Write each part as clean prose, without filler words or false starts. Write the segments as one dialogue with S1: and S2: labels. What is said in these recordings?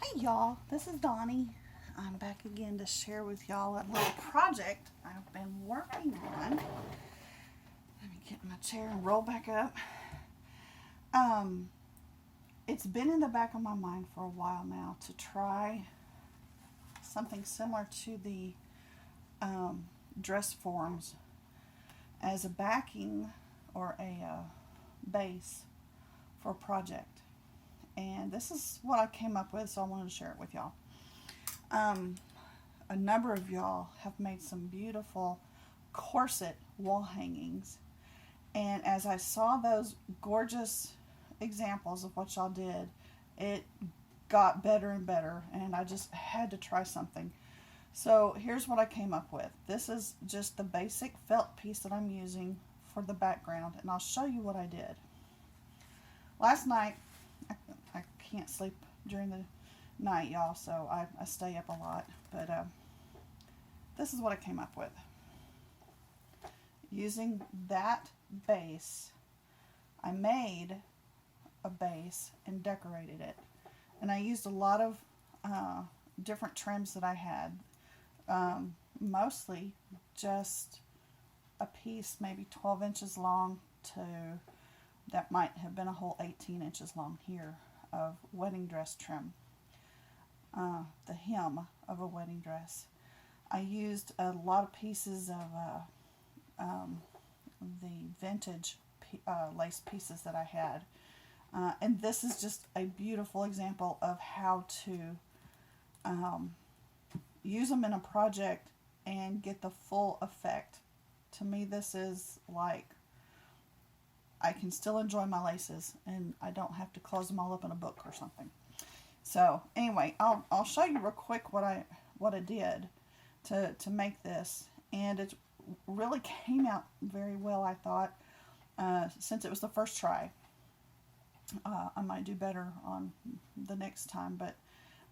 S1: Hey y'all, this is Donnie. I'm back again to share with y'all a little project I've been working on. Let me get my chair and roll back up. Um, it's been in the back of my mind for a while now to try something similar to the dress forms as a backing or a base for a project. And this is what I came up with, so I wanted to share it with y'all. Um, a number of y'all have made some beautiful corset wall hangings, and as I saw those gorgeous examples of what y'all did, it got better and better, and I just had to try something. So here's what I came up with. This is just the basic felt piece that I'm using for the background, and I'll show you what I did. Last night, I can't sleep during the night, y'all, so I stay up a lot. But this is what I came up with. Using that base, I made a base and decorated it. And I used a lot of different trims that I had. Mostly just a piece, maybe 12 inches long to, that might have been a whole 18 inches long here, of wedding dress trim. The hem of a wedding dress. I used a lot of pieces of the vintage lace pieces that I had. And this is just a beautiful example of how to use them in a project and get the full effect. To me, this is like, I can still enjoy my laces and I don't have to close them all up in a book or something. So anyway, I'll show you real quick what I did to make this, and it really came out very well, I thought. Since it was the first try, I might do better on the next time, but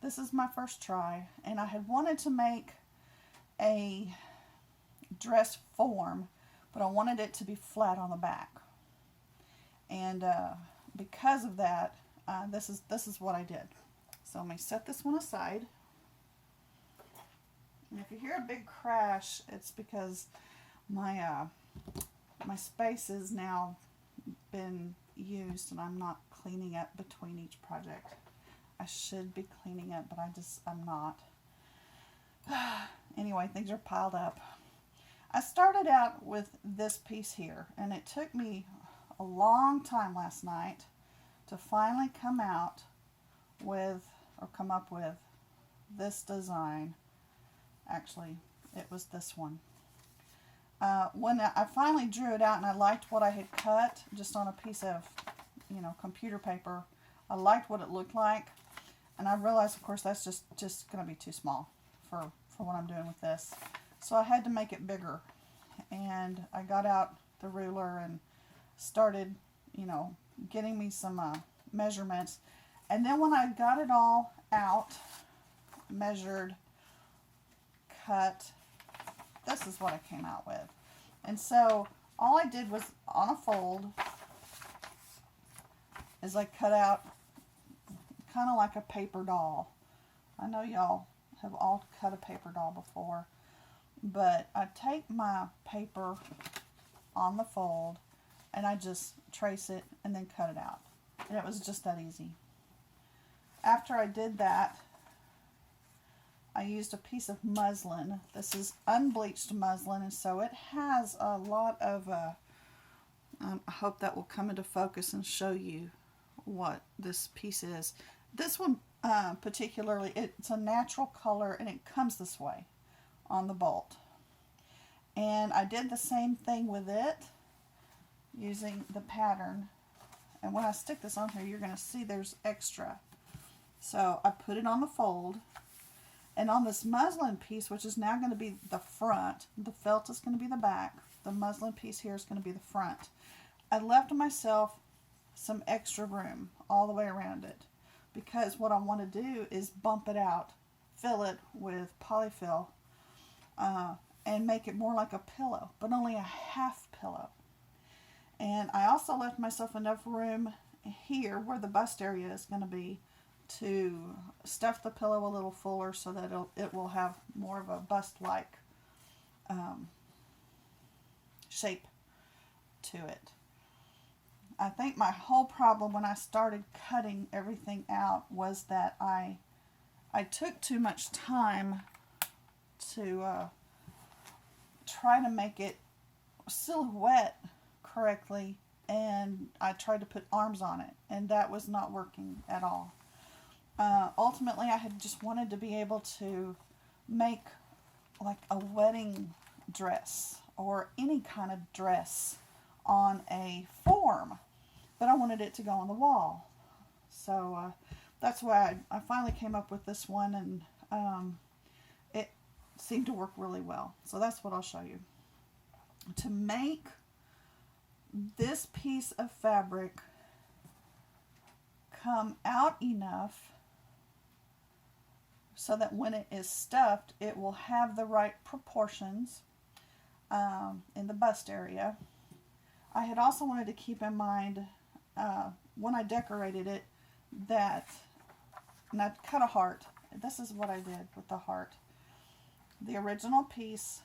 S1: this is my first try, and I had wanted to make a dress form, but I wanted it to be flat on the back, and because of that, this is what I did. So let me set this one aside. And if you hear a big crash, it's because my my space has now been used and I'm not cleaning up between each project. I should be cleaning up, but I'm not. Anyway, things are piled up. I started out with this piece here, and it took me a long time last night to finally come up with this design. Actually, it was this one. When I finally drew it out and I liked what I had cut just on a piece of, computer paper, I liked what it looked like, and I realized, of course, that's just going to be too small for what I'm doing with this. So I had to make it bigger, and I got out the ruler and started, getting me some measurements. And then when I got it all out, measured, cut, this is what I came out with. And so all I did was, on a fold, is I cut out kind of like a paper doll. I know y'all have all cut a paper doll before, but I take my paper on the fold and I just trace it and then cut it out. And it was just that easy. After I did that, I used a piece of muslin. This is unbleached muslin, and so it has a lot of, I hope that will come into focus and show you what this piece is. This one particularly, it's a natural color, and it comes this way on the bolt. And I did the same thing with it using the pattern. And when I stick this on here, you're going to see there's extra. So I put it on the fold, and on this muslin piece, which is now going to be the front, the felt is going to be the back, the muslin piece here is going to be the front. I left myself some extra room all the way around it, because what I want to do is bump it out, fill it with polyfill, and make it more like a pillow, but only a half pillow. And I also left myself enough room here where the bust area is going to be to stuff the pillow a little fuller so that it will have more of a bust-like shape to it. I think my whole problem when I started cutting everything out was that I took too much time to try to make it silhouette correctly, and I tried to put arms on it, and that was not working at all. Ultimately, I had just wanted to be able to make like a wedding dress or any kind of dress on a form, but I wanted it to go on the wall. So that's why I finally came up with this one, and it seemed to work really well. So that's what I'll show you. To make this piece of fabric come out enough so that when it is stuffed, it will have the right proportions in the bust area. I had also wanted to keep in mind when I decorated it that, and I cut a heart. This is what I did with the heart. The original piece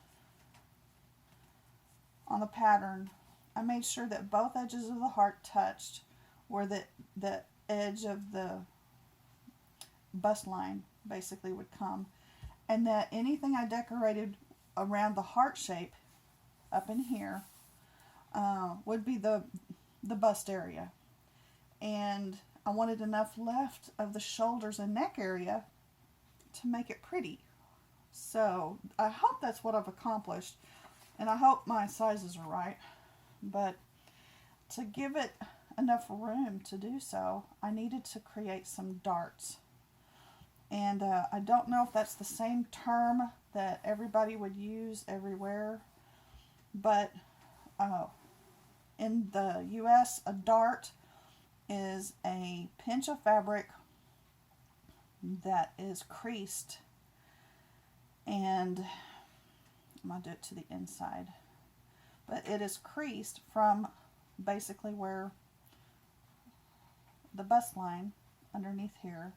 S1: on the pattern, I made sure that both edges of the heart touched where the edge of the bust line basically would come, and that anything I decorated around the heart shape up in here would be the bust area. And I wanted enough left of the shoulders and neck area to make it pretty. So I hope that's what I've accomplished, and I hope my sizes are right. But to give it enough room to do so, I needed to create some darts. And I don't know if that's the same term that everybody would use everywhere, but in the US, a dart is a pinch of fabric that is creased, and I'm going to do it to the inside, but it is creased from basically where the bust line underneath here.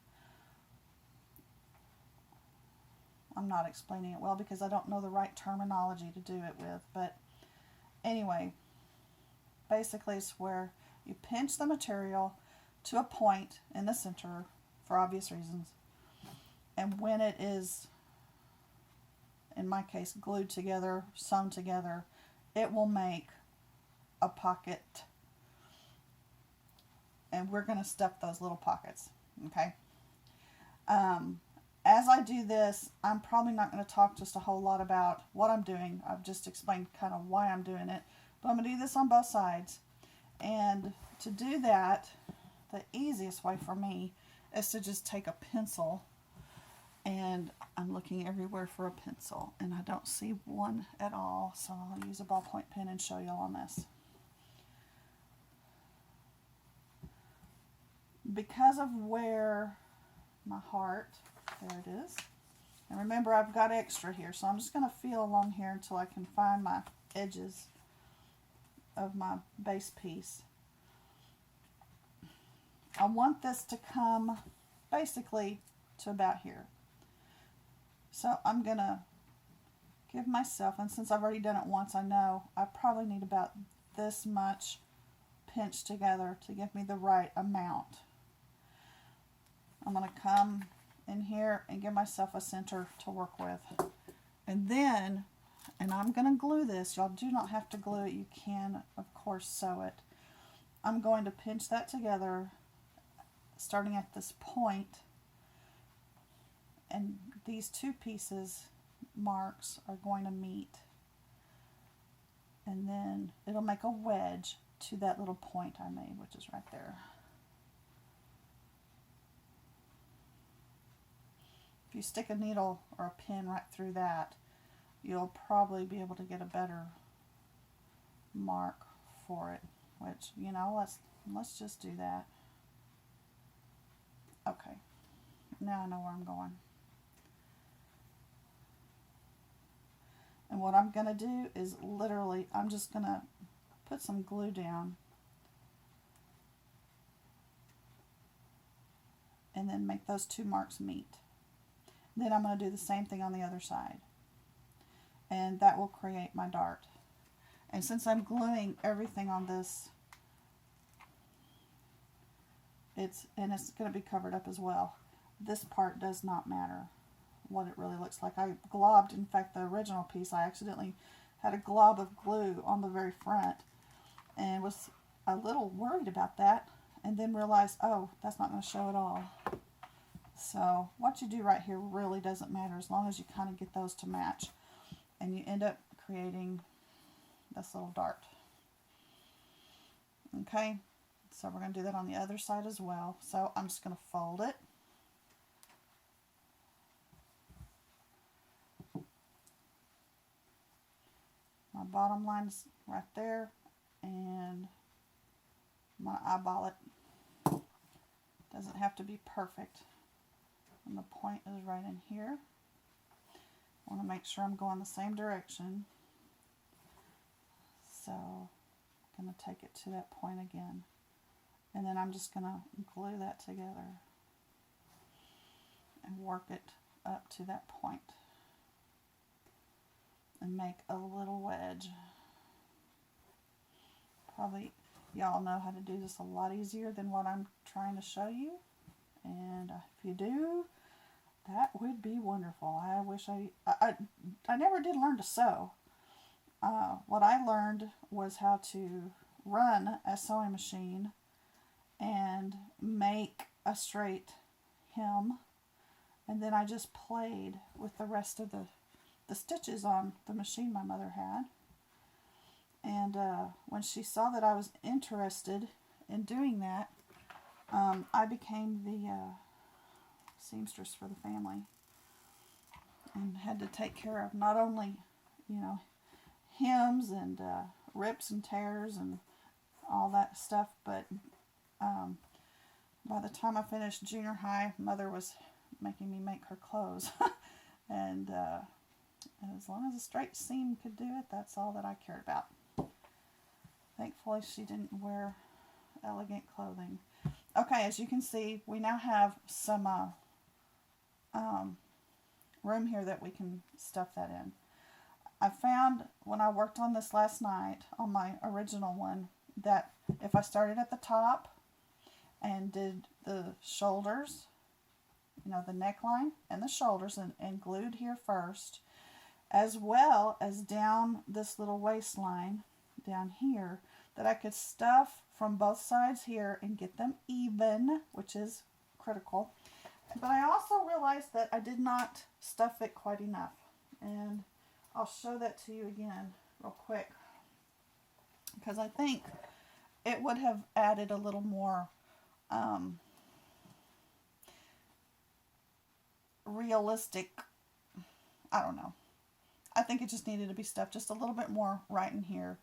S1: I'm not explaining it well because I don't know the right terminology to do it with, but anyway, basically it's where you pinch the material to a point in the center for obvious reasons, and when it is, in my case, glued together, sewn together, it will make a pocket, and we're going to stuff those little pockets, okay? As I do this, I'm probably not going to talk just a whole lot about what I'm doing. I've just explained kind of why I'm doing it, but I'm going to do this on both sides. And to do that, the easiest way for me is to just take a pencil, and I'm looking everywhere for a pencil, and I don't see one at all, so I'll use a ballpoint pen and show you all on this. Because of where my heart, there it is, and remember I've got extra here, so I'm just going to feel along here until I can find my edges of my base piece. I want this to come basically to about here. So I'm going to give myself, and since I've already done it once, I know I probably need about this much pinched together to give me the right amount. I'm going to come in here and give myself a center to work with. And then, and I'm going to glue this. Y'all do not have to glue it. You can, of course, sew it. I'm going to pinch that together, starting at this point, and these two pieces marks are going to meet, and then it'll make a wedge to that little point I made, which is right there. If you stick a needle or a pin right through that, you'll probably be able to get a better mark for it, which, you know, let's just do that. Okay, now I know where I'm going. And what I'm going to do is literally, I'm just going to put some glue down and then make those two marks meet. Then I'm going to do the same thing on the other side, and that will create my dart. And since I'm gluing everything on this, it's going to be covered up as well. This part does not matter what it really looks like. I globbed, in fact, the original piece, I accidentally had a glob of glue on the very front and was a little worried about that, and then realized, oh, that's not going to show at all. So what you do right here really doesn't matter as long as you kind of get those to match, and you end up creating this little dart. Okay, so we're going to do that on the other side as well. So I'm just going to fold it. My bottom line is right there, and my eyeball it. Doesn't have to be perfect. And the point is right in here. I want to make sure I'm going the same direction. So I'm going to take it to that point again. And then I'm just going to glue that together and work it up to that point. And make a little wedge. Probably y'all know how to do this a lot easier than what I'm trying to show you. And if you do, that would be wonderful. I wish I never did learn to sew. What I learned was how to run a sewing machine and make a straight hem, and then I just played with the rest of the stitches on the machine my mother had. And when she saw that I was interested in doing that, I became the seamstress for the family, and had to take care of not only, you know, hems and rips and tears and all that stuff, but by the time I finished junior high, Mother was making me make her clothes. And as long as a straight seam could do it, that's all that I cared about. Thankfully, she didn't wear elegant clothing. Okay, as you can see, we now have some room here that we can stuff that in. I found when I worked on this last night, on my original one, that if I started at the top and did the shoulders, you know, the neckline and the shoulders, and glued here first, as well as down this little waistline down here, that I could stuff from both sides here and get them even, which is critical. But I also realized that I did not stuff it quite enough, and I'll show that to you again real quick, because I think it would have added a little more realistic, I don't know. I think it just needed to be stuffed just a little bit more right in here.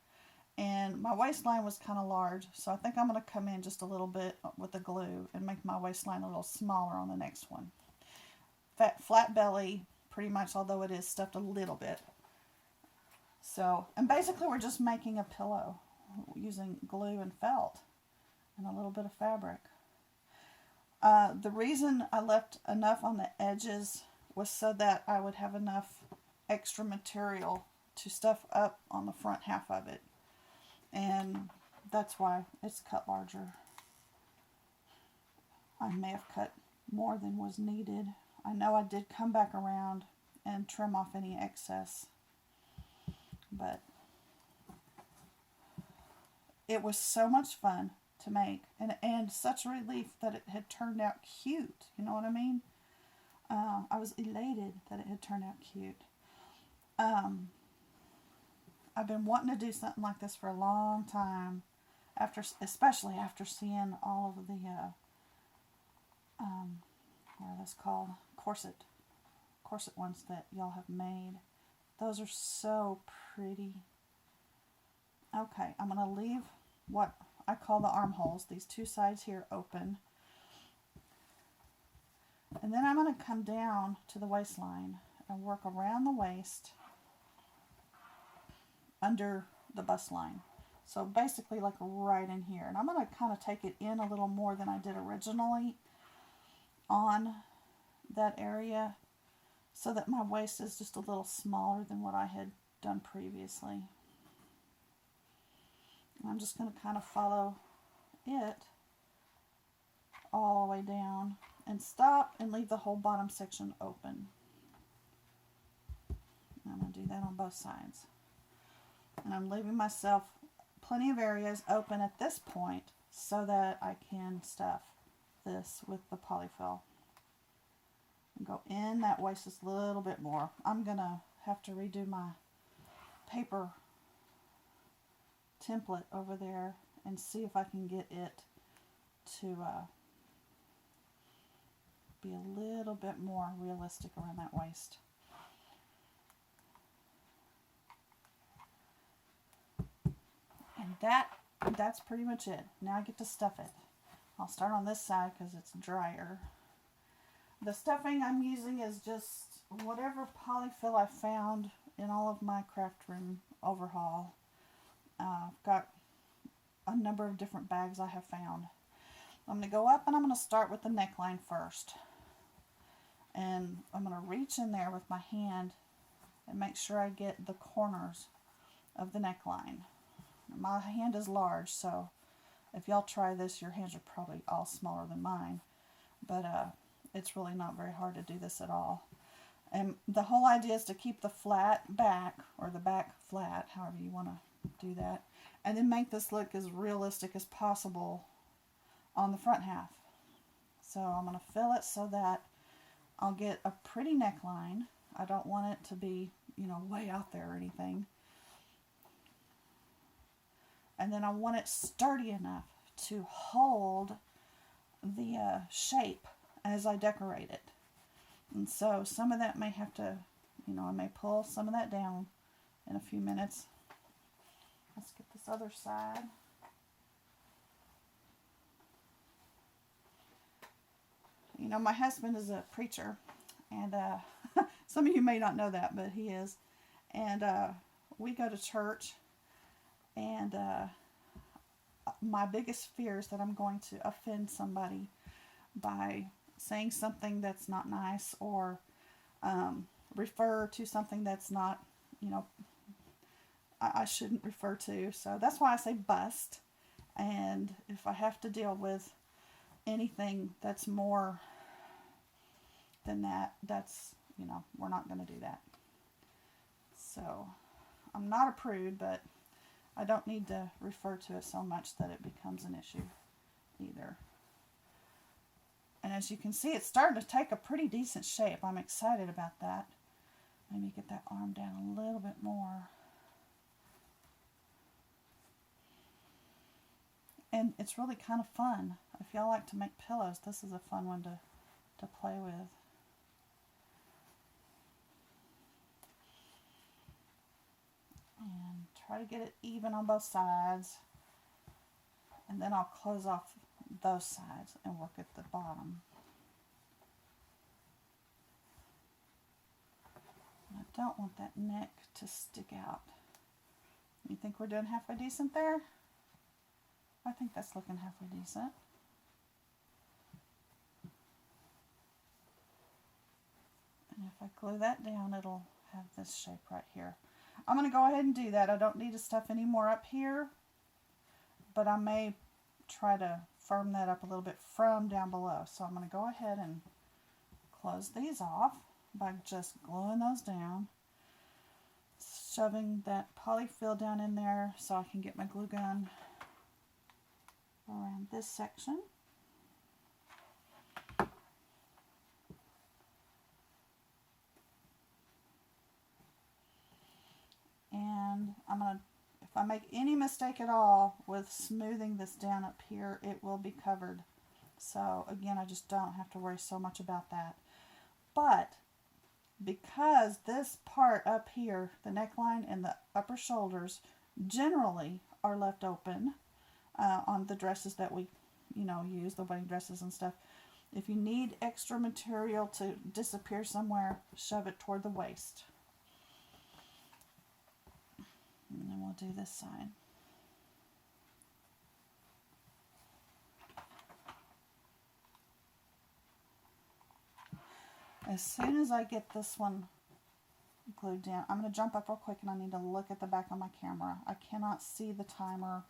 S1: And my waistline was kind of large, so I think I'm going to come in just a little bit with the glue and make my waistline a little smaller on the next one. Flat belly, pretty much, although it is stuffed a little bit. So, and basically we're just making a pillow using glue and felt and a little bit of fabric. The reason I left enough on the edges was so that I would have enough extra material to stuff up on the front half of it. And that's why it's cut larger. I may have cut more than was needed. I know I did come back around and trim off any excess, but it was so much fun to make, and such a relief that it had turned out cute. You know what I mean? I was elated that it had turned out cute. I've been wanting to do something like this for a long time, especially after seeing all of the what are those called? Corset ones that y'all have made. Those are so pretty. Okay, I'm going to leave what I call the armholes, these two sides here, open. And then I'm going to come down to the waistline and work around the waist under the bust line. So basically like right in here. And I'm going to kind of take it in a little more than I did originally. on that area so that my waist is just a little smaller than what I had done previously. I'm just going to kind of follow it all the way down and stop and leave the whole bottom section open. I'm going to do that on both sides. And I'm leaving myself plenty of areas open at this point so that I can stuff this with the polyfill. And go in that waist just a little bit more. I'm going to have to redo my paper template over there and see if I can get it to be a little bit more realistic around that waist. And that's pretty much it. Now I get to stuff it. I'll start on this side because it's drier. The stuffing I'm using is just whatever polyfill I found in all of my craft room overhaul. I've got a number of different bags I have found. I'm going to go up and I'm going to start with the neckline first. And I'm going to reach in there with my hand and make sure I get the corners of the neckline. My hand is large, so if y'all try this, your hands are probably all smaller than mine. But it's really not very hard to do this at all. And the whole idea is to keep the flat back, or the back flat, however you want to do that, and then make this look as realistic as possible on the front half. So I'm going to fill it so that I'll get a pretty neckline. I don't want it to be, way out there or anything. And then I want it sturdy enough to hold the shape as I decorate it. And so some of that may have to, I may pull some of that down in a few minutes. Let's get this other side. My husband is a preacher, and some of you may not know that, but he is. And we go to church, and my biggest fear is that I'm going to offend somebody by saying something that's not nice, or refer to something that's not, I shouldn't refer to. So that's why I say bust. And if I have to deal with anything that's more than that, that's, we're not going to do that. So I'm not a prude, but I don't need to refer to it so much that it becomes an issue either. And as you can see, it's starting to take a pretty decent shape. I'm excited about that. Maybe get that arm down a little bit more. And it's really kind of fun. If y'all like to make pillows, this is a fun one to play with. And try to get it even on both sides. And then I'll close off those sides and work at the bottom. And I don't want that neck to stick out. You think we're doing halfway decent there? I think that's looking halfway decent. And if I glue that down, it'll have this shape right here. I'm going to go ahead and do that. I don't need to stuff any more up here, but I may try to firm that up a little bit from down below. So I'm going to go ahead and close these off by just gluing those down, shoving that polyfill down in there so I can get my glue gun around this section. And I'm going to, if I make any mistake at all with smoothing this down up here, it will be covered. So again, I just don't have to worry so much about that. But because this part up here, the neckline and the upper shoulders, generally are left open on the dresses that we, use, the wedding dresses and stuff. If you need extra material to disappear somewhere, shove it toward the waist. And then we'll do this side. As soon as I get this one glued down, I'm going to jump up real quick and I need to look at the back of my camera. I cannot see the timer,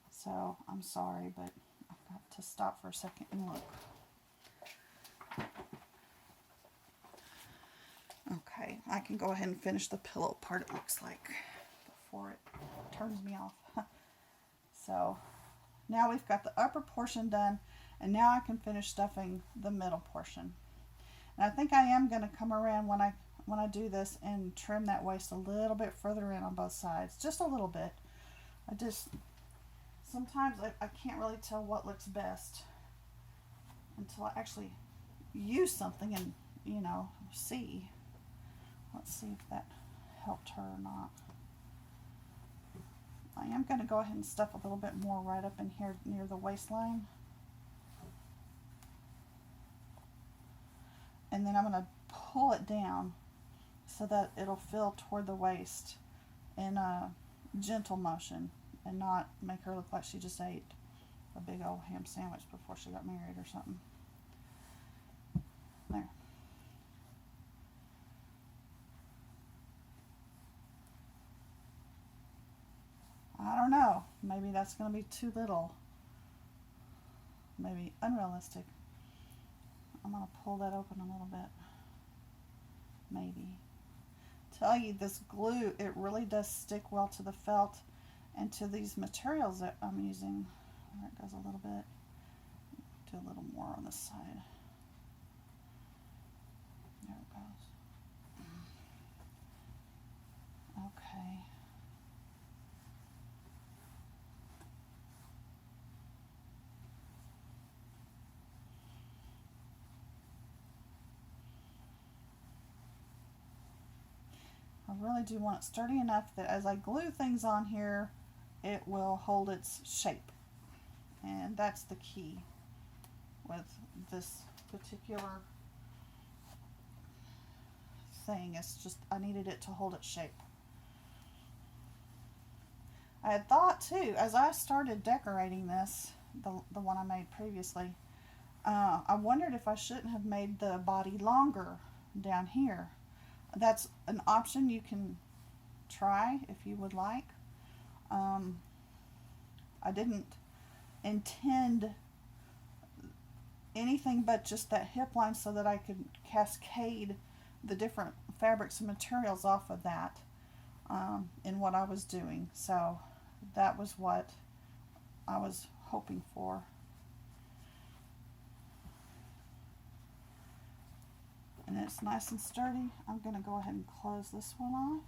S1: so I'm sorry, but I've got to stop for a second and look. Okay, I can go ahead and finish the pillow part, it looks like, before it turns me off. So now we've got the upper portion done, and now I can finish stuffing the middle portion. And I think I am going to come around when I do this and trim that waist a little bit further in on both sides, just a little bit. Sometimes I can't really tell what looks best until I actually use something and, you know, see. Let's see if that helped her or not. I am going to go ahead and stuff a little bit more right up in here near the waistline. And then I'm going to pull it down so that it'll fill toward the waist in a gentle motion and not make her look like she just ate a big old ham sandwich before she got married or something. There. I don't know. Maybe that's going to be too little. Maybe unrealistic. I'm going to pull that open a little bit. Maybe. Tell you, this glue, it really does stick well to the felt and to these materials that I'm using. There it goes a little bit. Do a little more on this side. There it goes. Okay. I really do want it sturdy enough that as I glue things on here, it will hold its shape. And that's the key with this particular thing. It's just, I needed it to hold its shape. I had thought too, as I started decorating this, the one I made previously, I wondered if I shouldn't have made the body longer down here. That's an option you can try if you would like. I didn't intend anything but just that hip line so that I could cascade the different fabrics and materials off of that in what I was doing. So that was what I was hoping for. And it's nice and sturdy. I'm going to go ahead and close this one off.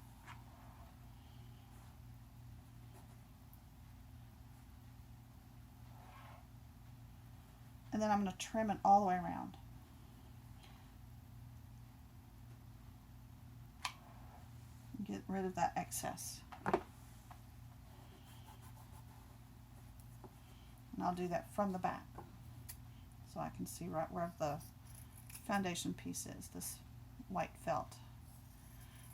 S1: And then I'm going to trim it all the way around. Get rid of that excess. And I'll do that from the back so I can see right where the foundation piece is, this white felt.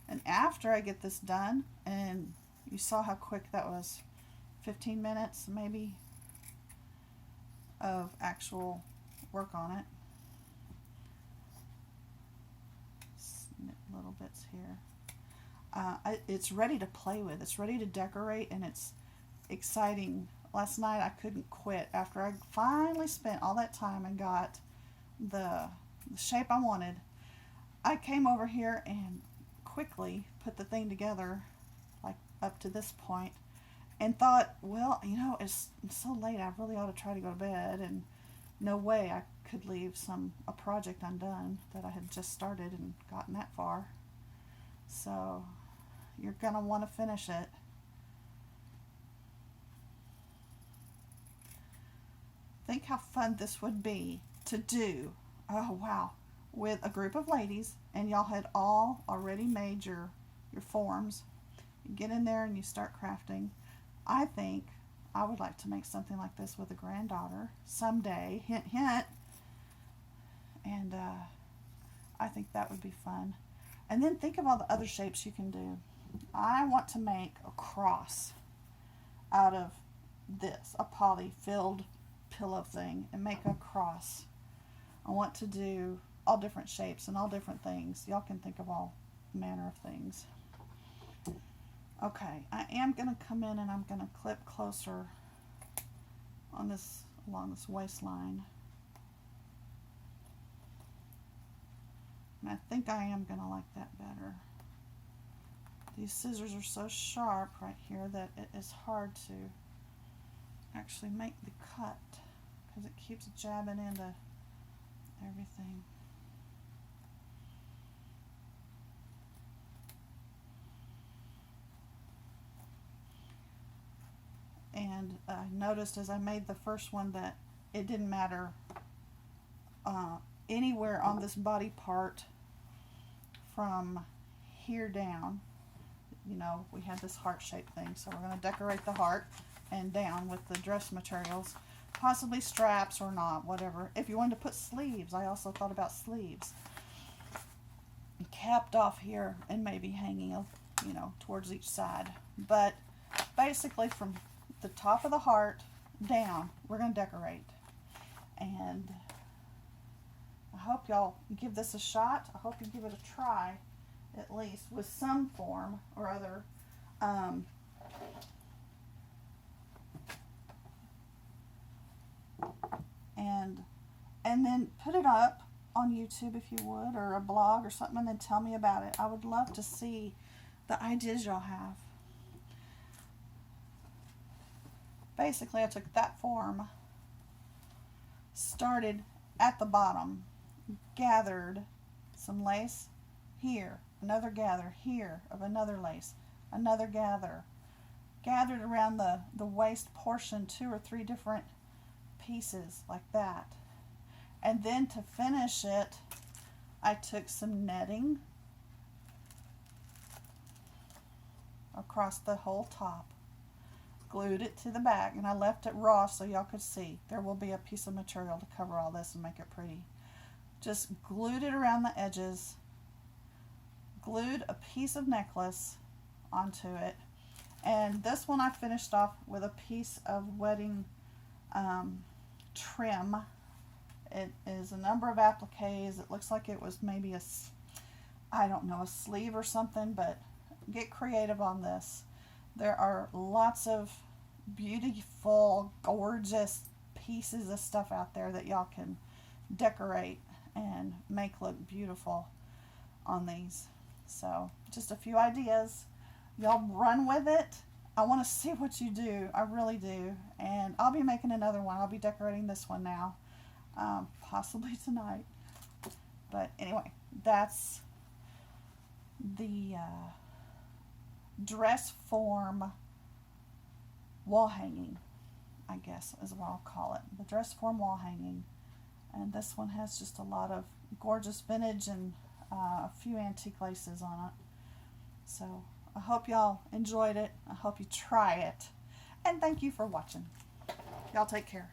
S1: And after I get this done, and you saw how quick that was, 15 minutes maybe of actual work on it. Snip little bits here. It's ready to play with. It's ready to decorate, and it's exciting. Last night I couldn't quit after I finally spent all that time and got the shape I wanted. I came over here and quickly put the thing together, like up to this point, and thought, well, you know, it's so late, I really ought to try to go to bed, and no way I could leave a project undone that I had just started and gotten that far. So you're going to want to finish it. Think how fun this would be to do. Oh wow, with a group of ladies, and y'all had all already made your forms. You get in there and you start crafting. I think I would like to make something like this with a granddaughter someday, hint hint, and I think that would be fun. And then think of all the other shapes you can do. I want to make a cross out of this, a poly filled pillow thing, and make a cross. I want to do all different shapes and all different things. Y'all can think of all manner of things. Okay, I am going to come in and I'm going to clip closer on this, along this waistline. And I think I am going to like that better. These scissors are so sharp right here that it is hard to actually make the cut because it keeps jabbing into everything. And I noticed as I made the first one that it didn't matter anywhere on this body part from here down. You know, we had this heart-shaped thing, so we're going to decorate the heart and down with the dress materials, possibly straps or not, whatever. If you wanted to put sleeves, I also thought about sleeves, capped off here and maybe hanging, you know, towards each side. But basically from the top of the heart down, we're going to decorate. And I hope y'all give this a shot. I hope you give it a try, at least with some form or other. And then put it up on YouTube if you would, or a blog or something, and then tell me about it. I would love to see the ideas y'all have. Basically, I took that form, started at the bottom, gathered some lace here, another gather here of another lace, another gather, gathered around the waist portion 2 or 3 different pieces like that. And then to finish it, I took some netting across the whole top, glued it to the back, and I left it raw so y'all could see. There will be a piece of material to cover all this and make it pretty. Just glued it around the edges, glued a piece of necklace onto it, and this one I finished off with a piece of wedding trim. It is a number of appliques. It looks like it was maybe a, I don't know, a sleeve or something, but get creative on this. There are lots of beautiful, gorgeous pieces of stuff out there that y'all can decorate and make look beautiful on these. So just a few ideas. Y'all run with it. I want to see what you do. I really do. And I'll be making another one. I'll be decorating this one now. Possibly tonight. But anyway, that's the dress form wall hanging, I guess is what I'll call it. The dress form wall hanging. And this one has just a lot of gorgeous vintage and a few antique laces on it. So I hope y'all enjoyed it. I hope you try it. And thank you for watching. Y'all take care.